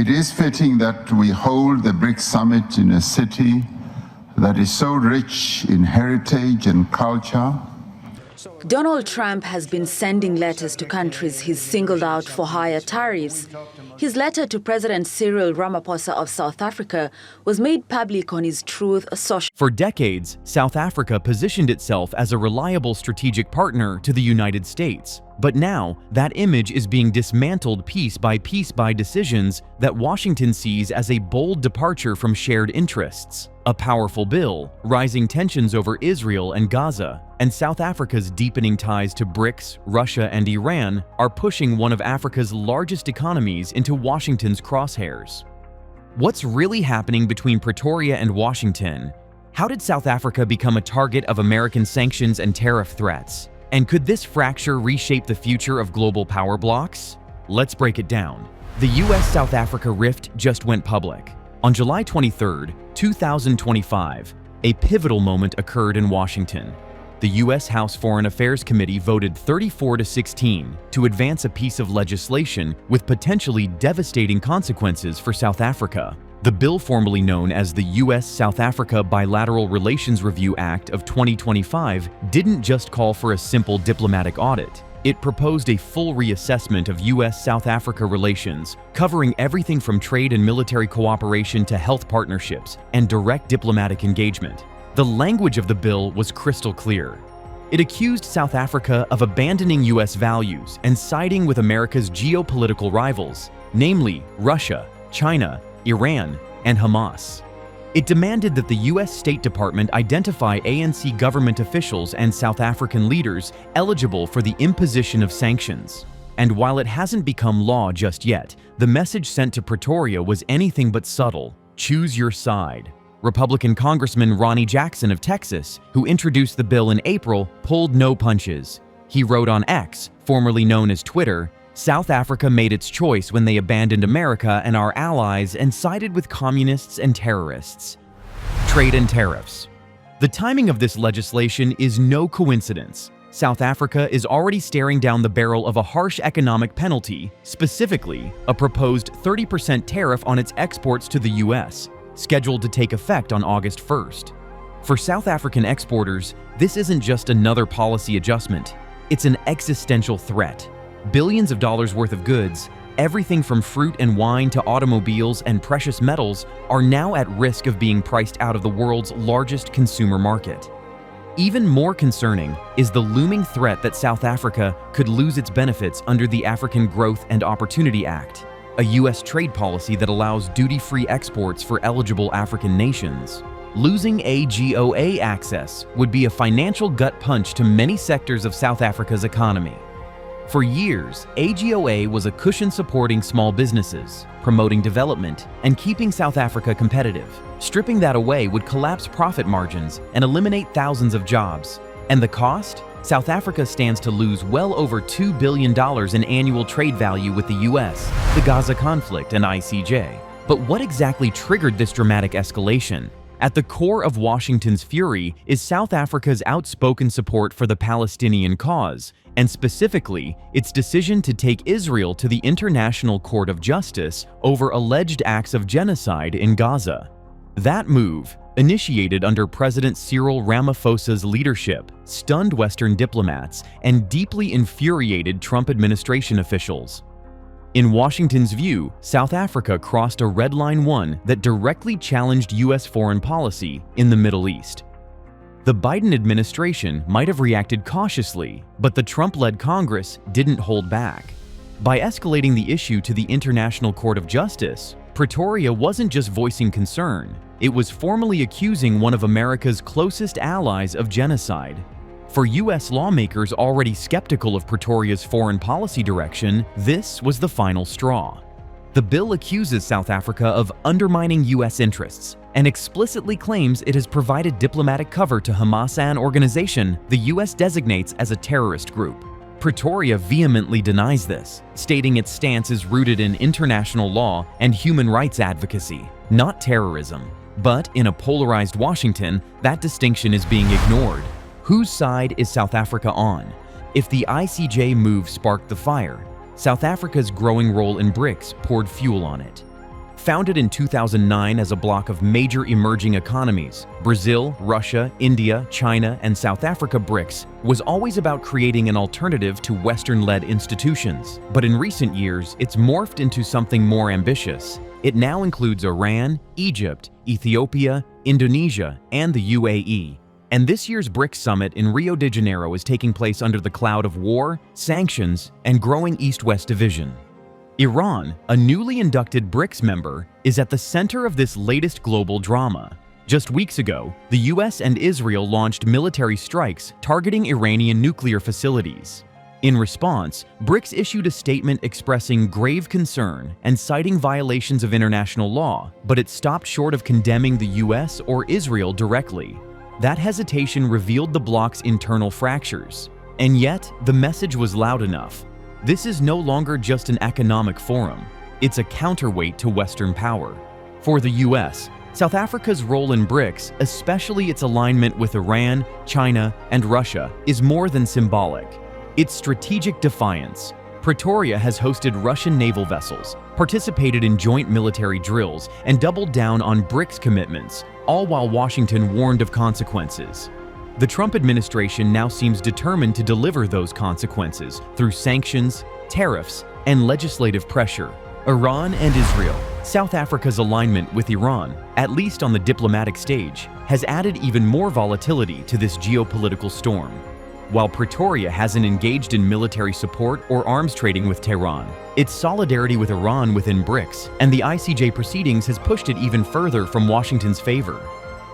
It is fitting that we hold the BRICS summit in a city that is so rich in heritage and culture. Donald Trump has been sending letters to countries he's singled out for higher tariffs. His letter to President Cyril Ramaphosa of South Africa was made public on his Truth Social. For decades, South Africa positioned itself as a reliable strategic partner to the United States. But now, that image is being dismantled piece by decisions that Washington sees as a bold departure from shared interests. A powerful bill, rising tensions over Israel and Gaza, and South Africa's deepening ties to BRICS, Russia, and Iran are pushing one of Africa's largest economies into Washington's crosshairs. What's really happening between Pretoria and Washington? How did South Africa become a target of American sanctions and tariff threats? And could this fracture reshape the future of global power blocks? Let's break it down. The US-South Africa rift just went public. On July 23, 2025, a pivotal moment occurred in Washington. The U.S. House Foreign Affairs Committee voted 34-16 to advance a piece of legislation with potentially devastating consequences for South Africa. The bill, formerly known as the U.S.-South Africa Bilateral Relations Review Act of 2025, didn't just call for a simple diplomatic audit. It proposed a full reassessment of U.S.-South Africa relations, covering everything from trade and military cooperation to health partnerships and direct diplomatic engagement. The language of the bill was crystal clear. It accused South Africa of abandoning U.S. values and siding with America's geopolitical rivals, namely Russia, China, Iran, and Hamas. It demanded that the U.S. State Department identify ANC government officials and South African leaders eligible for the imposition of sanctions. And while it hasn't become law just yet, the message sent to Pretoria was anything but subtle: choose your side. Republican Congressman Ronnie Jackson of Texas, who introduced the bill in April, pulled no punches. He wrote on X, formerly known as Twitter, "South Africa made its choice when they abandoned America and our allies and sided with communists and terrorists." Trade and tariffs. The timing of this legislation is no coincidence. South Africa is already staring down the barrel of a harsh economic penalty, specifically a proposed 30% tariff on its exports to the U.S., scheduled to take effect on August 1st. For South African exporters, this isn't just another policy adjustment. It's an existential threat. Billions of dollars worth of goods, everything from fruit and wine to automobiles and precious metals, are now at risk of being priced out of the world's largest consumer market. Even more concerning is the looming threat that South Africa could lose its benefits under the African Growth and Opportunity Act, a U.S. trade policy that allows duty-free exports for eligible African nations. Losing AGOA access would be a financial gut punch to many sectors of South Africa's economy. For years, AGOA was a cushion supporting small businesses, promoting development, and keeping South Africa competitive. Stripping that away would collapse profit margins and eliminate thousands of jobs. And the cost? South Africa stands to lose well over $2 billion in annual trade value with the US, the Gaza conflict, and ICJ. But what exactly triggered this dramatic escalation? At the core of Washington's fury is South Africa's outspoken support for the Palestinian cause, and specifically, its decision to take Israel to the International Court of Justice over alleged acts of genocide in Gaza. That move, initiated under President Cyril Ramaphosa's leadership, stunned Western diplomats and deeply infuriated Trump administration officials. In Washington's view, South Africa crossed a red line one that directly challenged U.S. foreign policy in the Middle East. The Biden administration might have reacted cautiously, but the Trump-led Congress didn't hold back. By escalating the issue to the International Court of Justice, Pretoria wasn't just voicing concern, it was formally accusing one of America's closest allies of genocide. For U.S. lawmakers already skeptical of Pretoria's foreign policy direction, this was the final straw. The bill accuses South Africa of undermining U.S. interests and explicitly claims it has provided diplomatic cover to Hamas, an organization the U.S. designates as a terrorist group. Pretoria vehemently denies this, stating its stance is rooted in international law and human rights advocacy, not terrorism. But in a polarized Washington, that distinction is being ignored. Whose side is South Africa on? If the ICJ move sparked the fire, South Africa's growing role in BRICS poured fuel on it. Founded in 2009 as a bloc of major emerging economies, Brazil, Russia, India, China, and South Africa BRICS was always about creating an alternative to Western-led institutions. But in recent years, it's morphed into something more ambitious. It now includes Iran, Egypt, Ethiopia, Indonesia, and the UAE. And this year's BRICS summit in Rio de Janeiro is taking place under the cloud of war, sanctions, and growing East-West division. Iran, a newly inducted BRICS member, is at the center of this latest global drama. Just weeks ago, the US and Israel launched military strikes targeting Iranian nuclear facilities. In response, BRICS issued a statement expressing grave concern and citing violations of international law, but it stopped short of condemning the US or Israel directly. That hesitation revealed the bloc's internal fractures. And yet, the message was loud enough. This is no longer just an economic forum. It's a counterweight to Western power. For the US, South Africa's role in BRICS, especially its alignment with Iran, China, and Russia, is more than symbolic. It's strategic defiance. Pretoria has hosted Russian naval vessels, participated in joint military drills, and doubled down on BRICS commitments, all while Washington warned of consequences. The Trump administration now seems determined to deliver those consequences through sanctions, tariffs, and legislative pressure. Iran and Israel, South Africa's alignment with Iran, at least on the diplomatic stage, has added even more volatility to this geopolitical storm. While Pretoria hasn't engaged in military support or arms trading with Tehran, its solidarity with Iran within BRICS and the ICJ proceedings has pushed it even further from Washington's favor.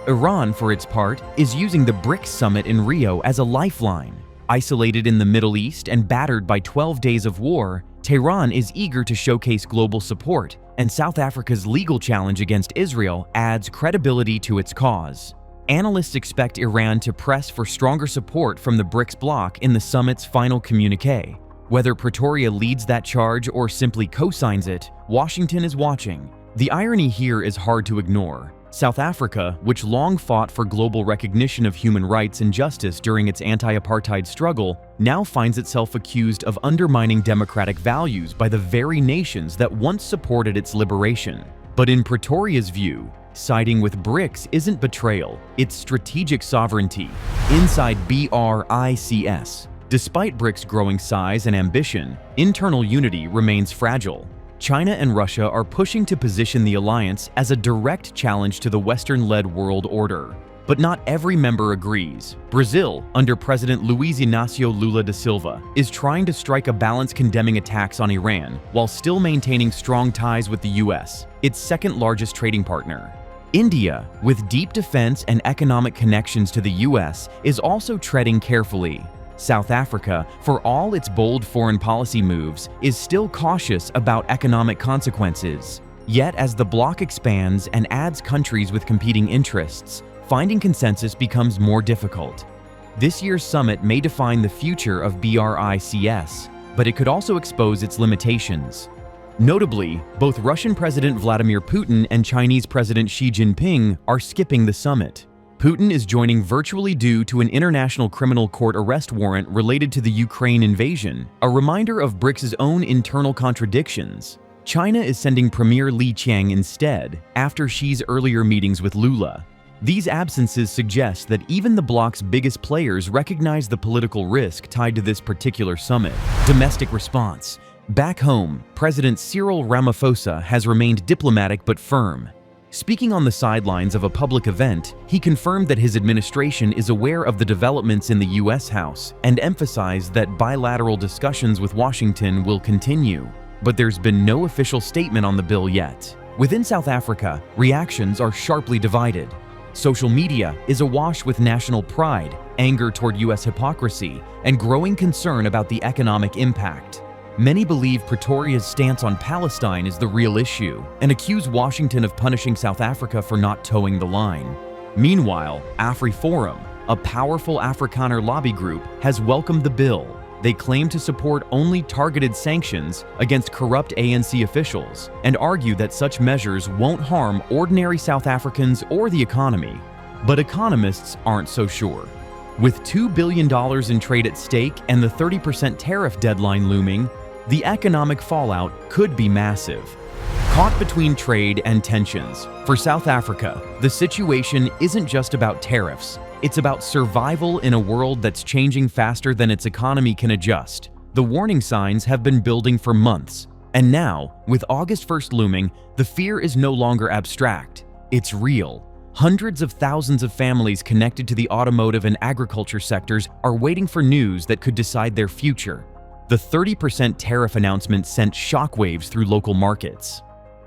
Iran, for its part, is using the BRICS summit in Rio as a lifeline. Isolated in the Middle East and battered by 12 days of war, Tehran is eager to showcase global support, and South Africa's legal challenge against Israel adds credibility to its cause. Analysts expect Iran to press for stronger support from the BRICS bloc in the summit's final communiqué. Whether Pretoria leads that charge or simply co-signs it, Washington is watching. The irony here is hard to ignore. South Africa, which long fought for global recognition of human rights and justice during its anti-apartheid struggle, now finds itself accused of undermining democratic values by the very nations that once supported its liberation. But in Pretoria's view, siding with BRICS isn't betrayal, it's strategic sovereignty. Inside BRICS, despite BRICS' growing size and ambition, internal unity remains fragile. China and Russia are pushing to position the alliance as a direct challenge to the Western-led world order. But not every member agrees. Brazil, under President Luiz Inácio Lula da Silva, is trying to strike a balance condemning attacks on Iran while still maintaining strong ties with the US, its second-largest trading partner. India, with deep defense and economic connections to the US, is also treading carefully. South Africa, for all its bold foreign policy moves, is still cautious about economic consequences. Yet as the bloc expands and adds countries with competing interests, finding consensus becomes more difficult. This year's summit may define the future of BRICS, but it could also expose its limitations. Notably, both Russian President Vladimir Putin and Chinese President Xi Jinping are skipping the summit. Putin is joining virtually due to an International Criminal Court arrest warrant related to the Ukraine invasion, a reminder of BRICS' own internal contradictions. China is sending Premier Li Qiang instead, after Xi's earlier meetings with Lula. These absences suggest that even the bloc's biggest players recognize the political risk tied to this particular summit. Domestic response. Back home, President Cyril Ramaphosa has remained diplomatic but firm. Speaking on the sidelines of a public event, he confirmed that his administration is aware of the developments in the US House and emphasized that bilateral discussions with Washington will continue. But there's been no official statement on the bill yet. Within South Africa, reactions are sharply divided. Social media is awash with national pride, anger toward US hypocrisy, and growing concern about the economic impact. Many believe Pretoria's stance on Palestine is the real issue and accuse Washington of punishing South Africa for not towing the line. Meanwhile, AfriForum, a powerful Afrikaner lobby group, has welcomed the bill. They claim to support only targeted sanctions against corrupt ANC officials and argue that such measures won't harm ordinary South Africans or the economy. But economists aren't so sure. With $2 billion in trade at stake and the 30% tariff deadline looming, the economic fallout could be massive. Caught between trade and tensions, for South Africa, the situation isn't just about tariffs. It's about survival in a world that's changing faster than its economy can adjust. The warning signs have been building for months. And now, with August 1st looming, the fear is no longer abstract. It's real. Hundreds of thousands of families connected to the automotive and agriculture sectors are waiting for news that could decide their future. The 30% tariff announcement sent shockwaves through local markets.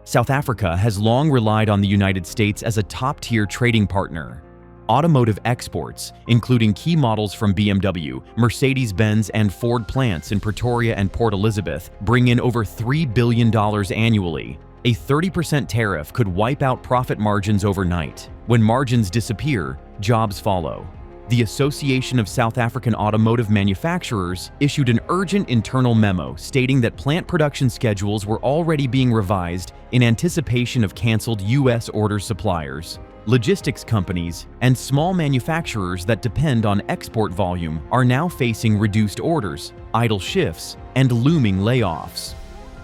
South Africa has long relied on the United States as a top-tier trading partner. Automotive exports, including key models from BMW, Mercedes-Benz, and Ford plants in Pretoria and Port Elizabeth, bring in over $3 billion annually. A 30% tariff could wipe out profit margins overnight. When margins disappear, jobs follow. The Association of South African Automotive Manufacturers issued an urgent internal memo stating that plant production schedules were already being revised in anticipation of canceled U.S. order suppliers. Logistics companies and small manufacturers that depend on export volume are now facing reduced orders, idle shifts, and looming layoffs.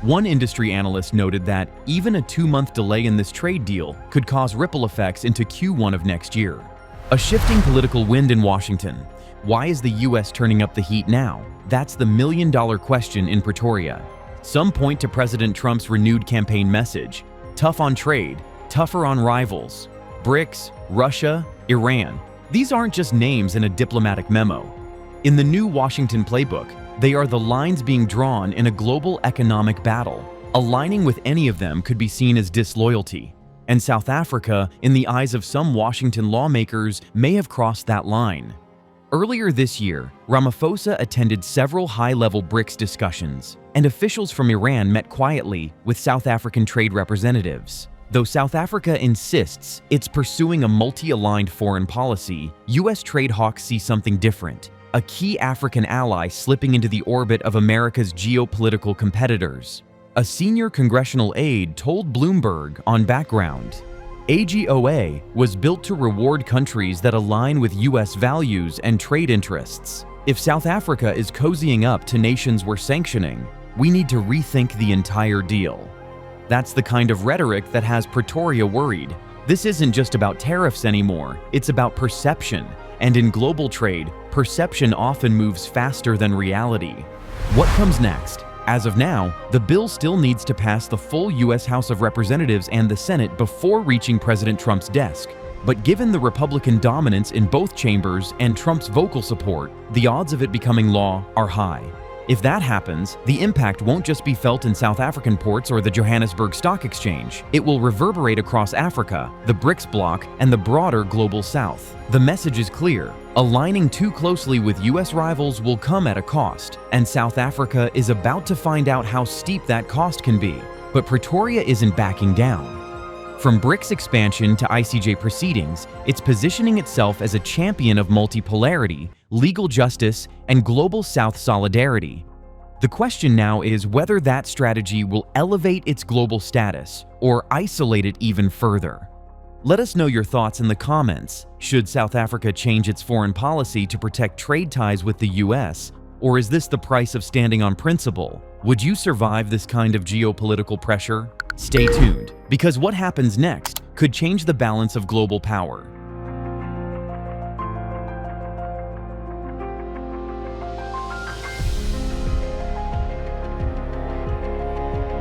One industry analyst noted that even a 2-month delay in this trade deal could cause ripple effects into Q1 of next year. A shifting political wind in Washington. Why is the U.S. turning up the heat now? That's the million-dollar question in Pretoria. Some point to President Trump's renewed campaign message: tough on trade, tougher on rivals. BRICS, Russia, Iran. These aren't just names in a diplomatic memo. In the new Washington playbook, they are the lines being drawn in a global economic battle. Aligning with any of them could be seen as disloyalty. And South Africa, in the eyes of some Washington lawmakers, may have crossed that line. Earlier this year, Ramaphosa attended several high-level BRICS discussions, and officials from Iran met quietly with South African trade representatives. Though South Africa insists it's pursuing a multi-aligned foreign policy, U.S. trade hawks see something different: a key African ally slipping into the orbit of America's geopolitical competitors. A senior congressional aide told Bloomberg on Background, AGOA was built to reward countries that align with U.S. values and trade interests. If South Africa is cozying up to nations we're sanctioning, we need to rethink the entire deal. That's the kind of rhetoric that has Pretoria worried. This isn't just about tariffs anymore, it's about perception. And in global trade, perception often moves faster than reality. What comes next? As of now, the bill still needs to pass the full U.S. House of Representatives and the Senate before reaching President Trump's desk. But given the Republican dominance in both chambers and Trump's vocal support, the odds of it becoming law are high. If that happens, the impact won't just be felt in South African ports or the Johannesburg Stock Exchange. It will reverberate across Africa, the BRICS bloc, and the broader global South. The message is clear: aligning too closely with U.S. rivals will come at a cost, and South Africa is about to find out how steep that cost can be. But Pretoria isn't backing down. From BRICS expansion to ICJ proceedings, it's positioning itself as a champion of multipolarity, legal justice, and global South solidarity. The question now is whether that strategy will elevate its global status or isolate it even further. Let us know your thoughts in the comments. Should South Africa change its foreign policy to protect trade ties with the US, or is this the price of standing on principle? Would you survive this kind of geopolitical pressure? Stay tuned, because what happens next could change the balance of global power.